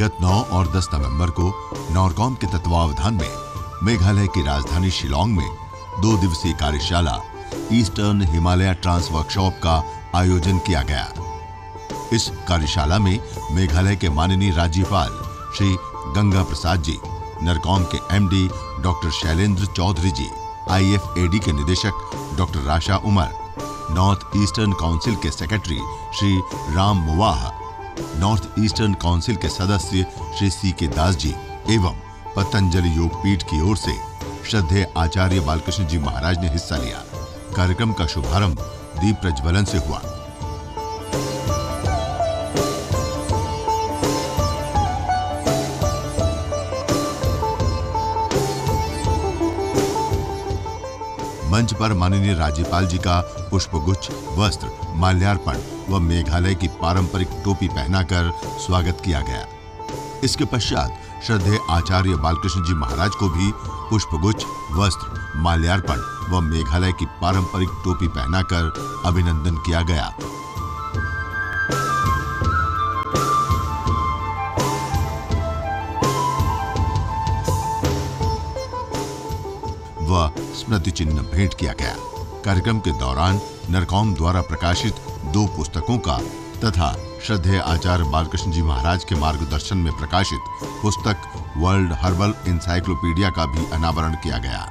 विगत 9 और 10 नवंबर को नॉरकॉम के तत्वावधान में मेघालय की राजधानी शिलोंग में 2 दिवसीय कार्यशाला ईस्टर्न हिमालय ट्रांस वर्कशॉप का आयोजन किया गया। इस कार्यशाला में मेघालय के माननीय राज्यपाल श्री गंगा प्रसाद जी, नरकॉम के MD doctor Shailendra Chaudhary ji, IFAD के निदेशक doctor Rasha Omar, North Eastern Council के secretary Shri Ram Muivah, North Eastern Council के सदस्य श्री सीके दास जी एवं पतंजलि योगपीठ की ओर से श्रद्धेय आचार्य बालकृष्ण जी महाराज ने हिस्सा लिया। कार्यक्रम का शुभारंभ दीप प्रज्वलन से हुआ। मंच पर माननीय राज्यपाल जी का पुष्पगुच्छ, वस्त्र, माल्यार्पण व मेघालय की पारंपरिक टोपी पहनाकर स्वागत किया गया। इसके पश्चात श्रद्धेय आचार्य बालकृष्ण जी महाराज को भी पुष्पगुच्छ, वस्त्र, माल्यार्पण व मेघालय की पारंपरिक टोपी पहनाकर अभिनंदन किया गया। व स्मृति चिन्ह भेंट किया गया। कार्यक्रम के दौरान नरकॉम द्वारा प्रकाशित 2 पुस्तकों का तथा श्रद्धेय आचार्य बालकृष्ण जी महाराज के मार्गदर्शन में प्रकाशित पुस्तक वर्ल्ड हर्बल इंसाइक्लोपीडिया का भी अनावरण किया गया।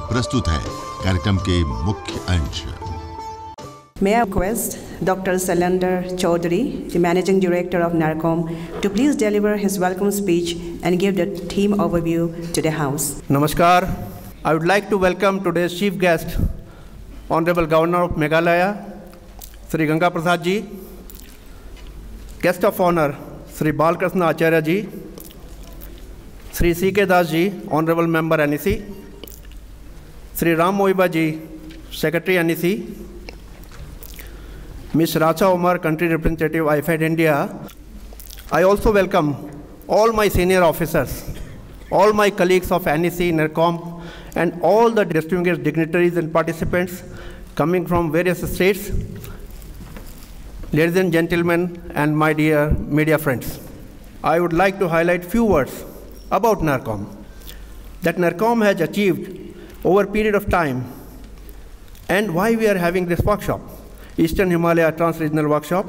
प्रस्तुत है कार्यक्रम के मुख्य अंश। May I request Dr. Shailendra Chaudhary, the Managing Director of NARCOM, to please deliver his welcome speech and give the theme overview to the House. Namaskar. I would like to welcome today's chief guest, Honorable Governor of Meghalaya, Sri Ganga Prasad ji, Guest of Honor, Sri Balkrishna Acharya ji, Sri C.K. Das ji, Honorable Member NEC, Sri Ram Mohiba ji, Secretary NEC, Ms. Racha Umar, Country Representative, IFED India. I also welcome all my senior officers, all my colleagues of NEC, NERCOM, and all the distinguished dignitaries and participants coming from various states. Ladies and gentlemen, and my dear media friends, I would like to highlight few words about NERCOM. That NERCOM has achieved over a period of time, and why we are having this workshop, Eastern Himalaya Trans-Regional Workshop.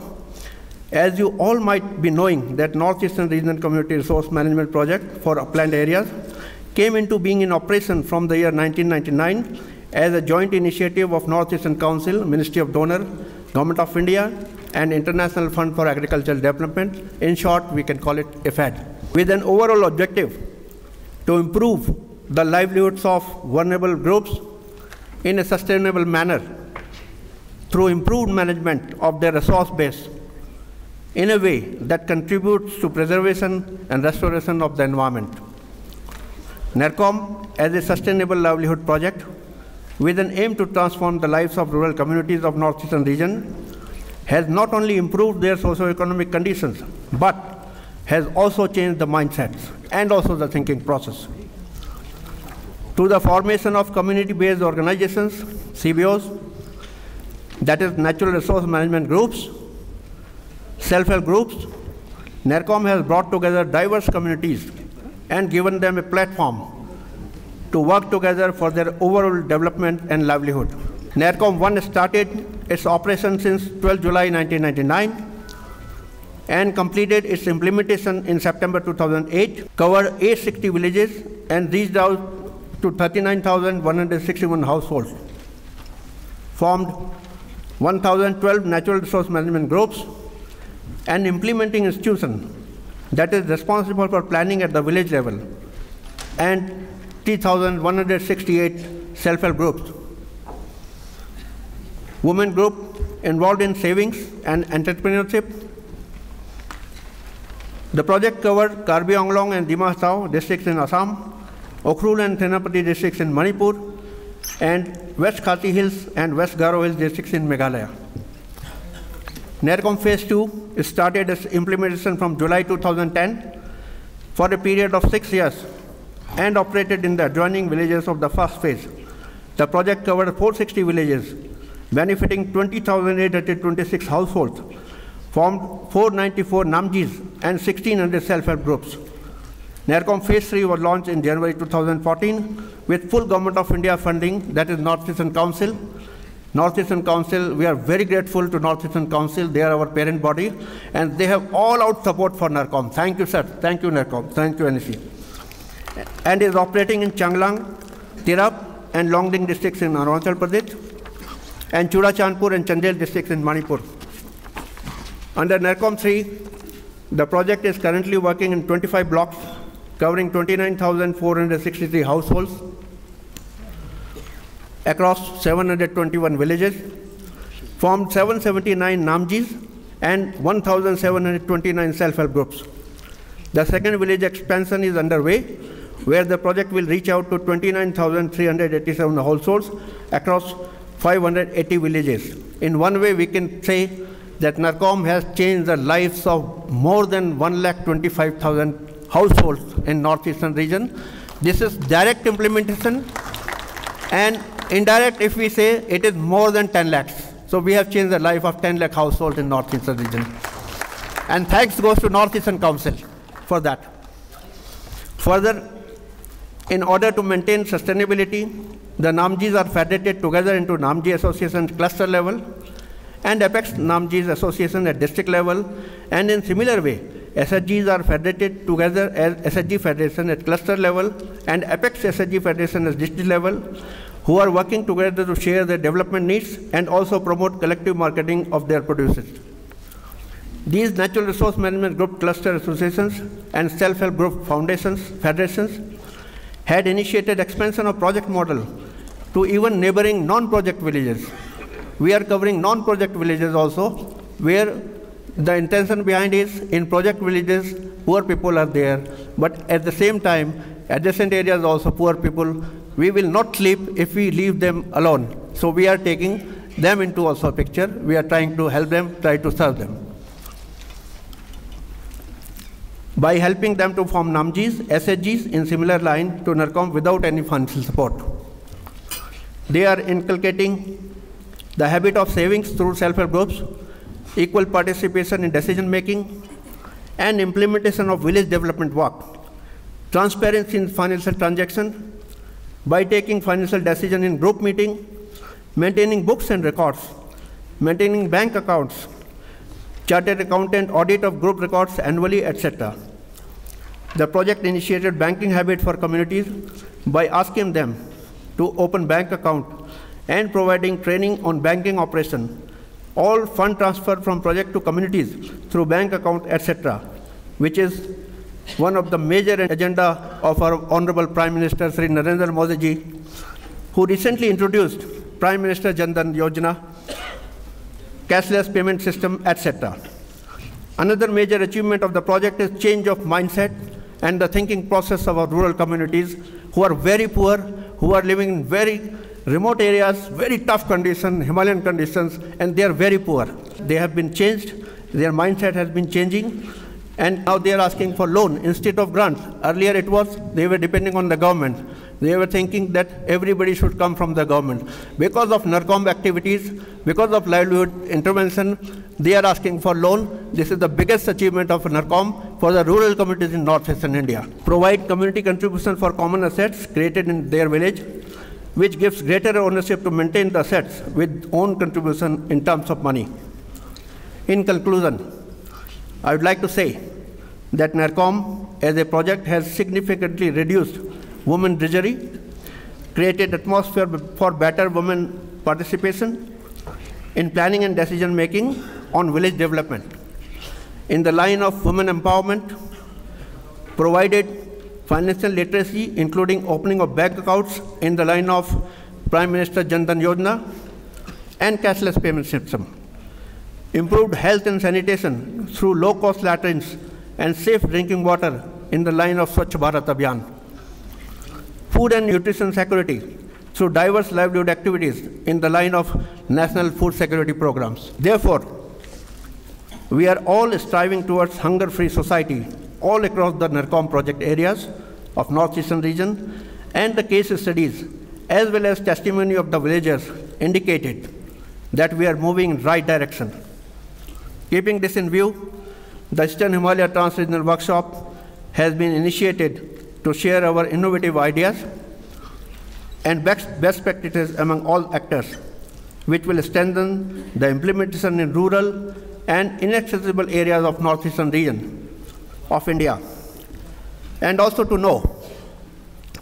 As you all might be knowing that Northeastern Regional Community Resource Management Project for upland areas came into being in operation from the year 1999 as a joint initiative of Northeastern Council, Ministry of Donor, Government of India, and International Fund for Agricultural Development. In short, we can call it IFAD, with an overall objective to improve the livelihoods of vulnerable groups in a sustainable manner through improved management of their resource base in a way that contributes to preservation and restoration of the environment. NERCOM, as a sustainable livelihood project with an aim to transform the lives of rural communities of Northeastern region, has not only improved their socio-economic conditions, but has also changed the mindsets and also the thinking process. To the formation of community-based organizations, CBOs, that is Natural Resource Management Groups, self-help groups, NERCOM has brought together diverse communities and given them a platform to work together for their overall development and livelihood. NERCOM 1 started its operation since 12 July 1999 and completed its implementation in September 2008, covered 860 villages and reached out to 39,161 households, formed 1,012 natural resource management groups, and implementing institution that is responsible for planning at the village level, and 3,168 self-help groups. Women group involved in savings and entrepreneurship. The project covered Karbi Anglong and Dima Hatao districts in Assam, Ukhrul and Thenapati districts in Manipur, and West Khasi Hills and West Garo Hills districts in Meghalaya. NERCOM Phase 2 started its implementation from July 2010 for a period of 6 years and operated in the adjoining villages of the first phase. The project covered 460 villages, benefiting 20,826 households, formed 494 Namjis and 1,600 self-help groups. NERCOM Phase 3 was launched in January 2014 with full Government of India funding, that is North Eastern Council. North Eastern Council, we are very grateful to North Eastern Council. They are our parent body, and they have all-out support for NERCOM. Thank you, sir. Thank you, NERCOM. Thank you, NEC. And is operating in Changlang, Tirap, and Longding districts in Arunachal Pradesh, and Churachandpur and Chandel districts in Manipur. Under NERCOM 3, the project is currently working in 25 blocks, covering 29,463 households across 721 villages, formed 779 Namjis and 1,729 self-help groups. The second village expansion is underway, where the project will reach out to 29,387 households across 580 villages. In one way, we can say that NERCOM has changed the lives of more than 1,25,000 households in northeastern region. This is direct implementation, and indirect, if we say, it is more than 10 lakhs. So we have changed the life of 10 lakh households in northeastern region. And thanks goes to Northeastern Council for that. Further, in order to maintain sustainability, the Namjis are federated together into Namji Association cluster level and Apex Namjis Association at district level, and in similar way, SHGs are federated together as SHG Federation at cluster level and Apex SHG Federation at district level, who are working together to share their development needs and also promote collective marketing of their produces. These natural resource management group cluster associations and self-help group federations had initiated expansion of project model to even neighboring non-project villages. We are covering non-project villages also, where the intention behind is in project villages, poor people are there, but at the same time, adjacent areas also poor people. We will not sleep if we leave them alone. So we are taking them into also a picture. We are trying to help them, try to serve them. By helping them to form Namjis, SHGs in similar line to NERCOM without any financial support. They are inculcating the habit of savings through self-help groups, equal participation in decision making, and implementation of village development work, transparency in financial transaction, by taking financial decision in group meeting, maintaining books and records, maintaining bank accounts, chartered accountant audit of group records annually, etc. The project initiated banking habit for communities by asking them to open bank account and providing training on banking operation. All fund transfer from project to communities through bank account, etc., which is one of the major agenda of our Honorable Prime Minister Sri Narendra Modi ji, who recently introduced Prime Minister Jan Dhan Yojana, cashless payment system, etc. Another major achievement of the project is change of mindset and the thinking process of our rural communities who are very poor, who are living in very remote areas, very tough conditions, Himalayan conditions, and they are very poor. They have been changed, their mindset has been changing, and now they are asking for loan instead of grants. Earlier it was, they were depending on the government. They were thinking that everybody should come from the government. Because of NERCOM activities, because of livelihood intervention, they are asking for loan. This is the biggest achievement of NERCOM for the rural communities in northeastern India. Provide community contribution for common assets created in their village, which gives greater ownership to maintain the assets with own contribution in terms of money. In conclusion, I would like to say that NERCOM as a project has significantly reduced women drudgery, created atmosphere for better women participation in planning and decision making on village development. In the line of women empowerment, provided financial literacy, including opening of bank accounts in the line of Prime Minister Jan Dhan Yojana and cashless payment system. Improved health and sanitation through low-cost latrines and safe drinking water in the line of Swachh Bharat Abhiyan. Food and nutrition security through diverse livelihood activities in the line of national food security programs. Therefore, we are all striving towards hunger-free society all across the NERCOM project areas of Northeastern region, and the case studies as well as testimony of the villagers indicated that we are moving in right direction. Keeping this in view, the Eastern Himalaya Trans-Regional Workshop has been initiated to share our innovative ideas and best practices among all actors, which will strengthen the implementation in rural and inaccessible areas of Northeastern region of India, and also to know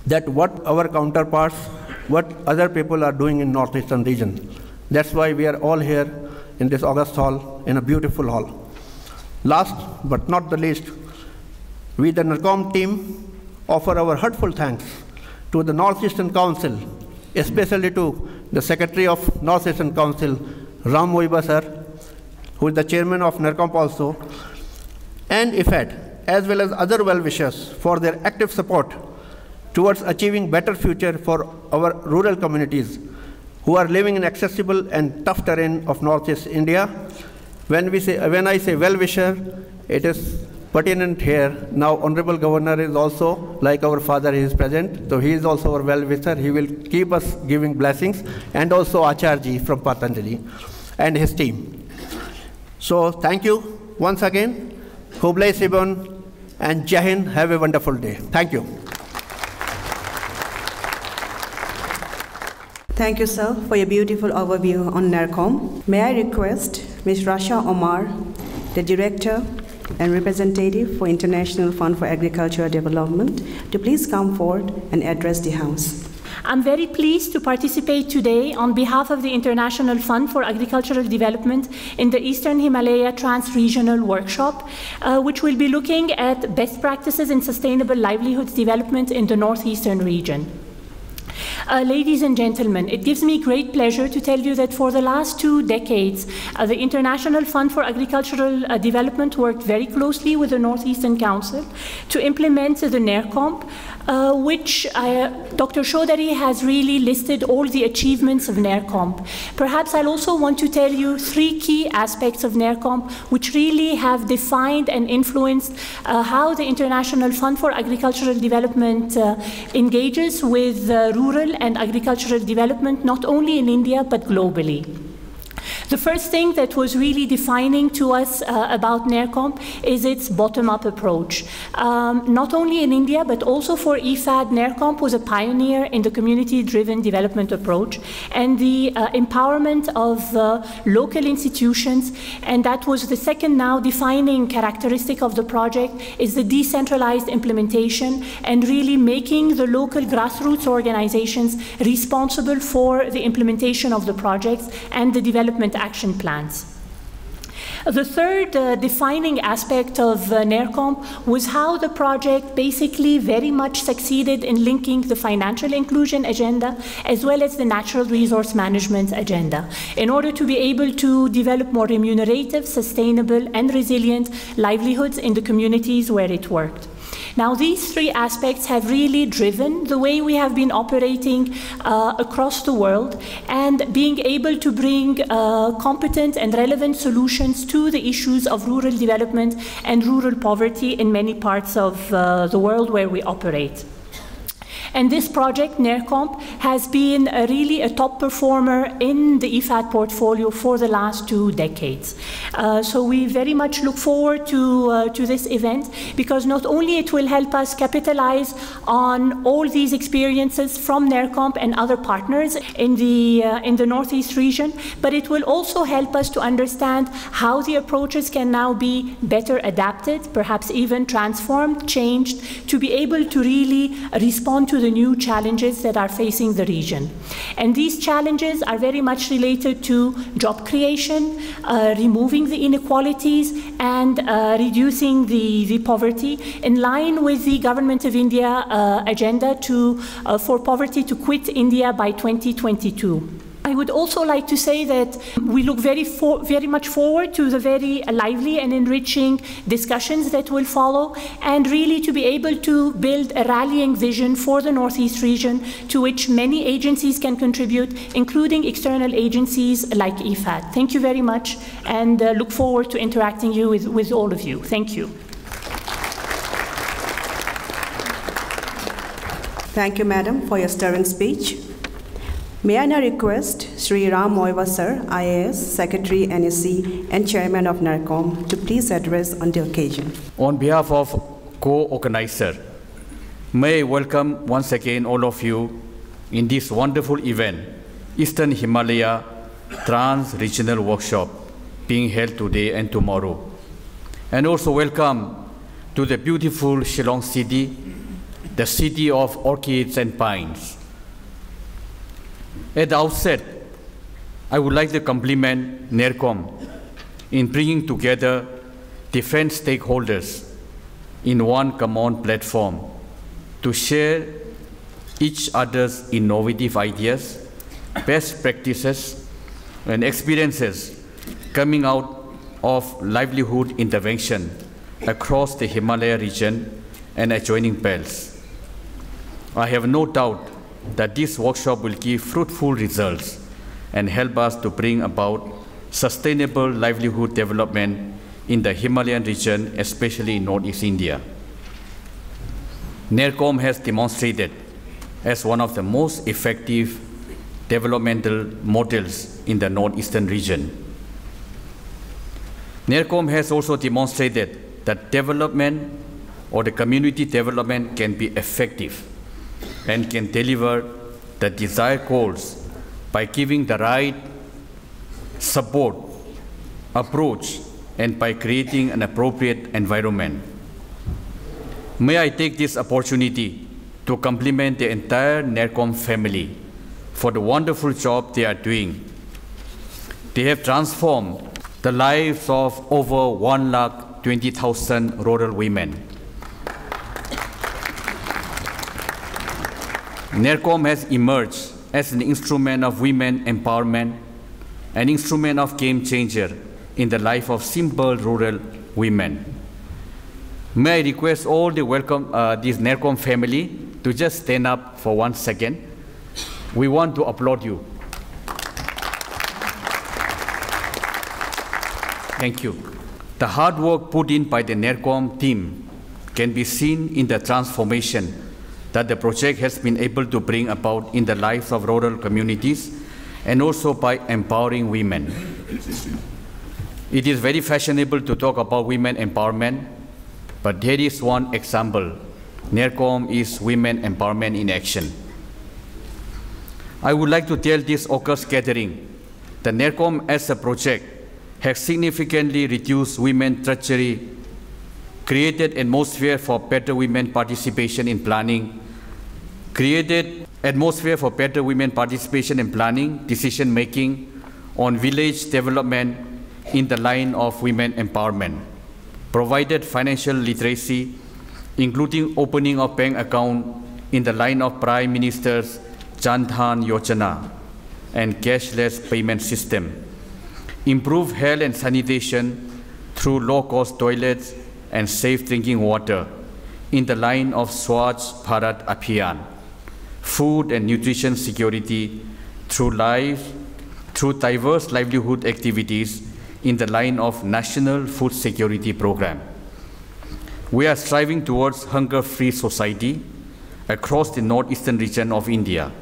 that what our counterparts, what other people are doing in Northeastern region. That's why we are all here in this August hall, in a beautiful hall. Last but not the least, we the NERCOM team offer our heartfelt thanks to the Northeastern Council, especially to the Secretary of Northeastern Council, Ram Moiba sir, who is the chairman of NERCOM also, and IFAD, as well as other well-wishers for their active support towards achieving better future for our rural communities who are living in accessible and tough terrain of Northeast India. When I say well-wisher, it is pertinent here. Now, Honorable Governor is also, like our father, he is present. So he is also our well-wisher. He will keep us giving blessings, and also Acharji from Patanjali and his team. So thank you once again. Khublai Sibon and Jai Hind. Have a wonderful day. Thank you. Thank you, sir, for your beautiful overview on NERCOM. May I request Ms. Rasha Omar, the Director and Representative for International Fund for Agricultural Development, to please come forward and address the House. I'm very pleased to participate today on behalf of the International Fund for Agricultural Development in the Eastern Himalaya Trans-Regional Workshop, which will be looking at best practices in sustainable livelihoods development in the Northeastern region. Ladies and gentlemen, it gives me great pleasure to tell you that for the last 2 decades, the International Fund for Agricultural Development worked very closely with the Northeastern Council to implement the NERCOM, which Dr. Chaudhary has really listed all the achievements of NERCOM. Perhaps I'll also want to tell you 3 key aspects of NERCOM which really have defined and influenced how the International Fund for Agricultural Development engages with rural and agricultural development, not only in India, but globally. The first thing that was really defining to us about NERCOM is its bottom-up approach. Not only in India, but also for IFAD, NERCOM was a pioneer in the community-driven development approach and the empowerment of local institutions, and that was the second now defining characteristic of the project, is the decentralized implementation and really making the local grassroots organizations responsible for the implementation of the projects and the development action plans. The third defining aspect of NERCOM was how the project basically very much succeeded in linking the financial inclusion agenda as well as the natural resource management agenda in order to be able to develop more remunerative, sustainable, and resilient livelihoods in the communities where it worked. Now, these 3 aspects have really driven the way we have been operating across the world and being able to bring competent and relevant solutions to the issues of rural development and rural poverty in many parts of the world where we operate. And this project, NERCOM, has been really a top performer in the IFAD portfolio for the last 2 decades. So we very much look forward to this event, because not only it will help us capitalize on all these experiences from NERCOM and other partners in the Northeast region, but it will also help us to understand how the approaches can now be better adapted, perhaps even transformed, changed, to be able to really respond to the new challenges that are facing the region. And these challenges are very much related to job creation, removing the inequalities, and reducing the poverty, in line with the Government of India agenda for poverty to quit India by 2022. I would also like to say that we look very much forward to the very lively and enriching discussions that will follow, and really to be able to build a rallying vision for the Northeast region to which many agencies can contribute, including external agencies like IFAD. Thank you very much, and look forward to interacting with all of you. Thank you. Thank you, Madam, for your stirring speech. May I now request Sri Ram Moiva Sir, IAS, Secretary, NSC, and Chairman of NERCOM, to please address on the occasion. On behalf of co-organizer, may I welcome once again all of you in this wonderful event, Eastern Himalaya Trans-Regional Workshop, being held today and tomorrow. And also welcome to the beautiful Shillong city, the city of orchids and pines. At the outset, I would like to compliment NERCOM in bringing together different stakeholders in one common platform to share each other's innovative ideas, best practices, and experiences coming out of livelihood intervention across the Himalaya region and adjoining belts. I have no doubt that this workshop will give fruitful results and help us to bring about sustainable livelihood development in the Himalayan region, especially in Northeast India. NERCOM has demonstrated as one of the most effective developmental models in the Northeastern region. NERCOM has also demonstrated that development or the community development can be effective and can deliver the desired goals by giving the right support, approach, and by creating an appropriate environment. May I take this opportunity to compliment the entire NERCOM family for the wonderful job they are doing. They have transformed the lives of over 120,000 rural women. NERCOM has emerged as an instrument of women empowerment, an instrument of game changer in the life of simple rural women. May I request all the this NERCOM family to just stand up for 1 second. We want to applaud you. Thank you. The hard work put in by the NERCOM team can be seen in the transformation that the project has been able to bring about in the lives of rural communities and also by empowering women. It is very fashionable to talk about women empowerment, but there is one example. NERCOM is women empowerment in action. I would like to tell this August gathering that NERCOM as a project has significantly reduced women treachery, created atmosphere for better women participation in planning, decision-making on village development in the line of women empowerment, provided financial literacy, including opening of bank account in the line of Prime Minister's Jan Dhan Yojana and cashless payment system, improve health and sanitation through low-cost toilets and safe drinking water in the line of Swachh Bharat Abhiyan, food and nutrition security through diverse livelihood activities in the line of National Food Security Program. We are striving towards hunger-free society across the northeastern region of India,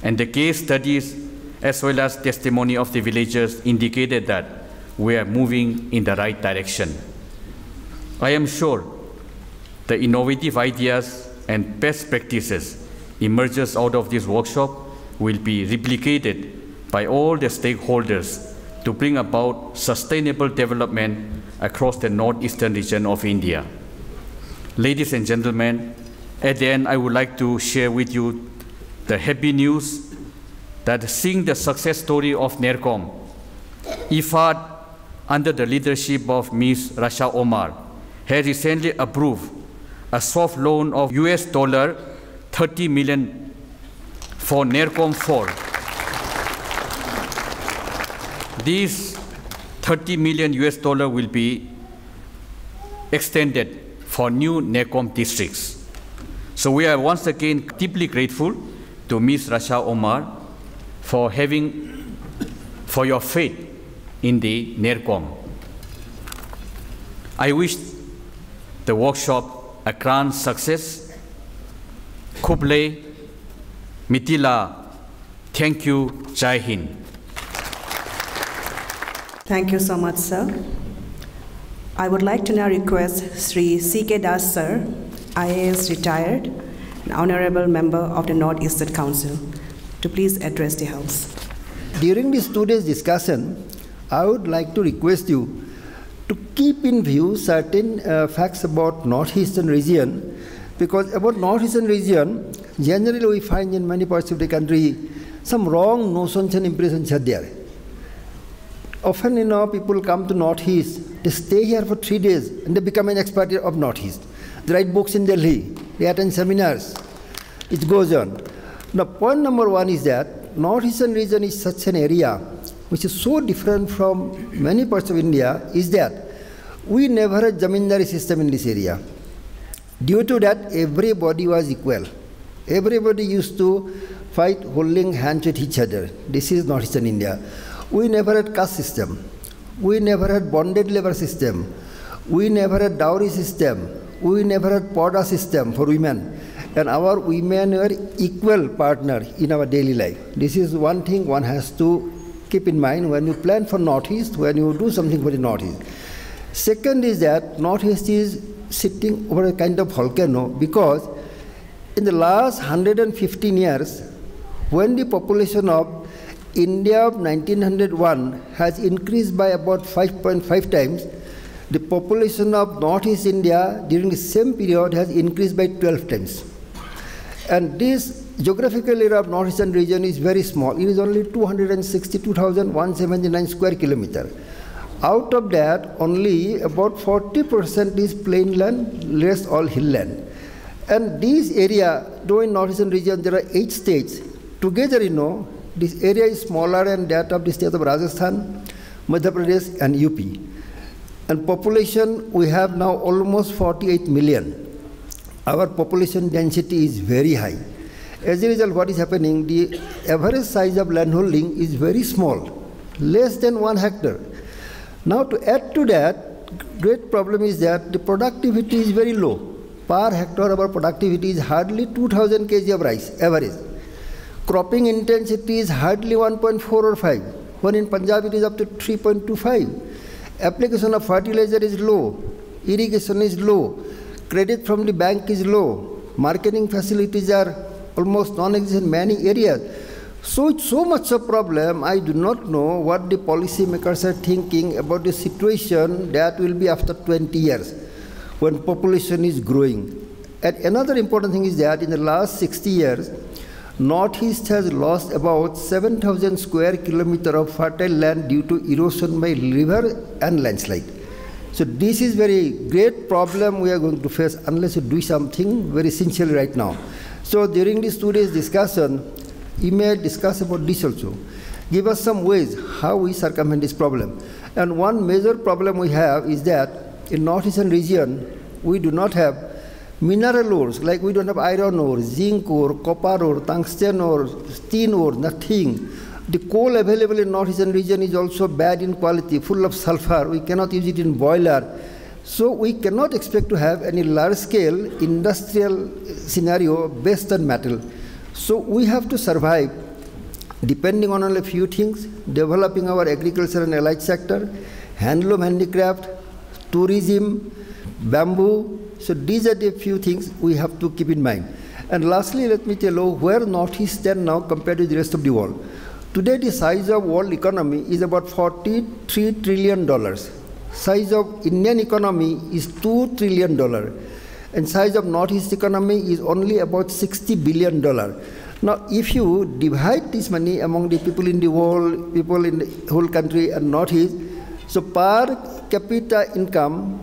and the case studies as well as testimony of the villagers indicated that we are moving in the right direction. I am sure the innovative ideas and best practices emerges out of this workshop will be replicated by all the stakeholders to bring about sustainable development across the northeastern region of India. Ladies and gentlemen, at the end, I would like to share with you the happy news that seeing the success story of NERCOM, IFAD, under the leadership of Ms. Rasha Omar, has recently approved a soft loan of $30 million for NERCOM 4 These $30 million will be extended for new NERCOM districts. So we are once again deeply grateful to Ms. Rasha Omar for your faith in the NERCOM. I wish the workshop a grand success. Kuble, Mitila, thank you, Jai Hind. Thank you so much, sir. I would like to now request Sri C.K. Das, sir, IAS retired, an honorable member of the Northeastern Council, to please address the House. During this 2 days discussion, I would like to request you to keep in view certain facts about Northeastern region, because about Northeastern region, generally we find in many parts of the country some wrong notions and impressions are there. Often, people come to Northeast, they stay here for 3 days and they become an expert of Northeast. They write books in Delhi, they attend seminars, it goes on. Now, point number 1 is that Northeastern region is such an area which is so different from many parts of India, is that we never had zamindari system in this area. Due to that, everybody was equal. Everybody used to fight holding hands with each other. This is Northeastern India. We never had caste system. We never had bonded labor system. We never had dowry system. We never had poda system for women. And our women were equal partner in our daily life. This is one thing one has to keep in mind when you plan for Northeast, when you do something for the Northeast. Second is that Northeast is sitting over a kind of volcano, because in the last 115 years, when the population of India of 1901 has increased by about 5.5 times, the population of Northeast India during the same period has increased by 12 times. And this geographical area of Northeastern region is very small. It is only 262,179 square kilometers. Out of that, only about 40% is plain land, rest all hill land. And this area, though in Northeastern region there are 8 states, together this area is smaller than that of the state of Rajasthan, Madhya Pradesh and UP. And population, we have now almost 48 million. Our population density is very high. As a result, what is happening, the average size of landholding is very small, less than 1 hectare. Now to add to that, great problem is that the productivity is very low. Per hectare our productivity is hardly 2,000 kg of rice, average. Cropping intensity is hardly 1.4 or 5, when in Punjab it is up to 3.25. Application of fertilizer is low, irrigation is low, credit from the bank is low, marketing facilities are almost non-existent in many areas. So it's so much a problem, I do not know what the policy makers are thinking about the situation that will be after 20 years, when population is growing. And another important thing is that in the last 60 years, Northeast has lost about 7,000 square kilometers of fertile land due to erosion by river and landslide. So this is very great problem we are going to face unless we do something very sincerely right now. So during this 2 days discussion, we may discuss about this also. Give us some ways how we circumvent this problem. And one major problem we have is that in Northeastern region, we do not have mineral ores, like we don't have iron ore, zinc ore, copper ore, tungsten ore, tin ore, nothing. The coal available in Northeastern region is also bad in quality, full of sulfur. We cannot use it in boiler. So we cannot expect to have any large-scale industrial scenario based on metal. So we have to survive depending on only a few things, developing our agriculture and allied sector, handloom handicraft, tourism, bamboo. So these are the few things we have to keep in mind. And lastly, let me tell you where Northeast stand now compared to the rest of the world. Today, the size of world economy is about $43 trillion. Size of Indian economy is $2 trillion. And size of Northeast economy is only about $60 billion. Now, if you divide this money among the people in the world, people in the whole country and Northeast, so per capita income,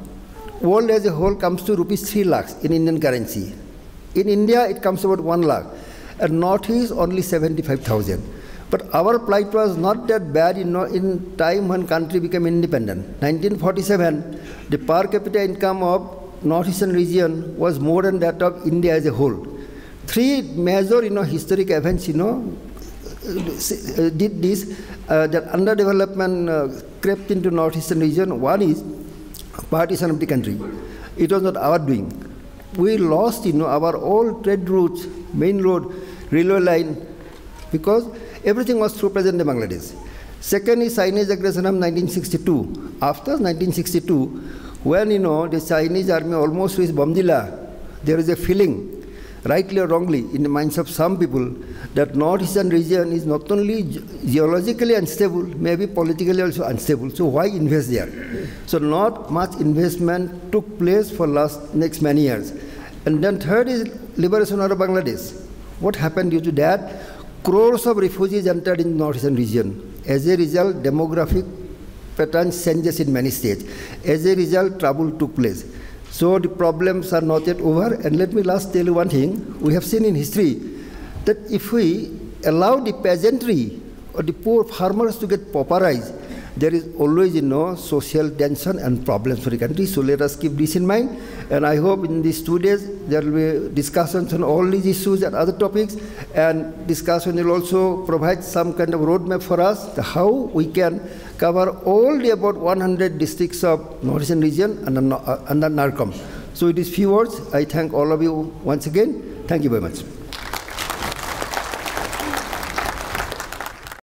world as a whole comes to rupees 3 lakhs in Indian currency. In India, it comes about 1 lakh. And Northeast, only 75,000. But our plight was not that bad in time when country became independent. 1947, the per capita income of northeastern region was more than that of India as a whole. Three major historic events did this, that underdevelopment crept into northeastern region. One is partition of the country. It was not our doing. We lost our old trade routes, main road, railway line, because everything was through present-day Bangladesh. Second is Chinese aggression of 1962. After 1962, when the Chinese army almost reached Bomdila, there is a feeling, rightly or wrongly, in the minds of some people, that northeastern region is not only geologically unstable, maybe politically also unstable. So why invest there? So not much investment took place for next many years. And then third is liberation out of Bangladesh. What happened due to that? Crores of refugees entered in northeastern region. As a result, demographic patterns changes in many states. As a result, trouble took place. So the problems are not yet over. And let me last tell you one thing. We have seen in history that if we allow the peasantry or the poor farmers to get pauperized, there is always social tension and problems for the country. So let us keep this in mind. And I hope in these 2 days there will be discussions on all these issues and other topics. And discussion will also provide some kind of roadmap for us, how we can cover all the about 100 districts of northeastern region under NARCOM. So with these few words, I thank all of you once again. Thank you very much.